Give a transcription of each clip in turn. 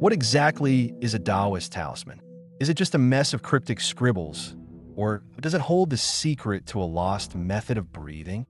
What exactly is a Taoist talisman? Is it just a mess of cryptic scribbles? Or does it hold the secret to a lost method of breathing?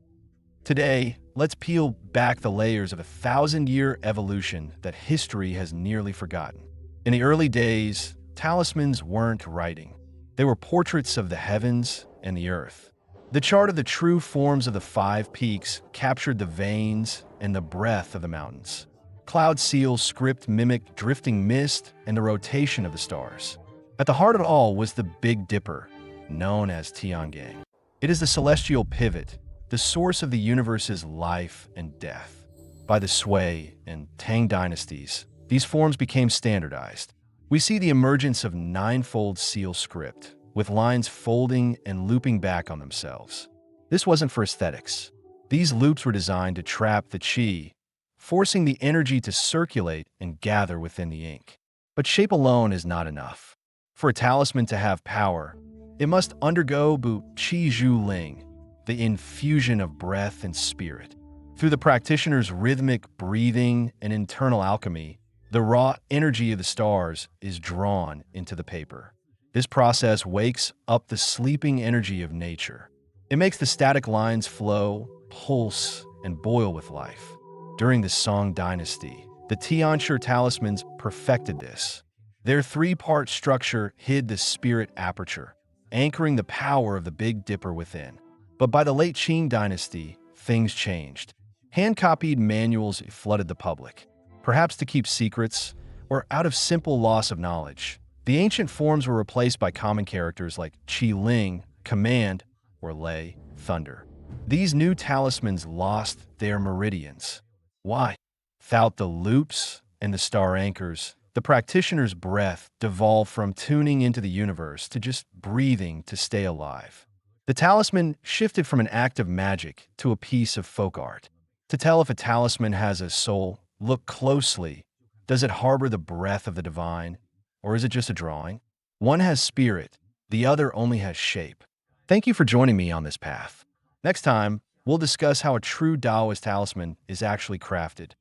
Today, let's peel back the layers of a thousand-year evolution that history has nearly forgotten. In the early days, talismans weren't writing. They were portraits of the heavens and the earth. The chart of the true forms of the five peaks captured the veins and the breath of the mountains. Cloud seal script mimicked drifting mist and the rotation of the stars. At the heart of it all was the Big Dipper, known as Tiangang. It is the celestial pivot, the source of the universe's life and death. By the Sui and Tang dynasties, these forms became standardized. We see the emergence of ninefold seal script, with lines folding and looping back on themselves. This wasn't for aesthetics. These loops were designed to trap the qi, forcing the energy to circulate and gather within the ink. But shape alone is not enough. For a talisman to have power, it must undergo Bu Qi Zhu Ling, the infusion of breath and spirit. Through the practitioner's rhythmic breathing and internal alchemy, the raw energy of the stars is drawn into the paper. This process wakes up the sleeping energy of nature. It makes the static lines flow, pulse, and boil with life. During the Song dynasty, the Tianshi talismans perfected this. Their three-part structure hid the spirit aperture, anchoring the power of the Big Dipper within. But by the late Qing dynasty, things changed. Hand-copied manuals flooded the public, perhaps to keep secrets or out of simple loss of knowledge. The ancient forms were replaced by common characters like Qi Ling, command, or Lei, thunder. These new talismans lost their meridians. Why? Without the loops and the star anchors, the practitioner's breath devolved from tuning into the universe to just breathing to stay alive. The talisman shifted from an act of magic to a piece of folk art. To tell if a talisman has a soul, look closely. Does it harbor the breath of the divine? Or is it just a drawing? One has spirit, the other only has shape. Thank you for joining me on this path. Next time, we'll discuss how a true Taoist talisman is actually crafted,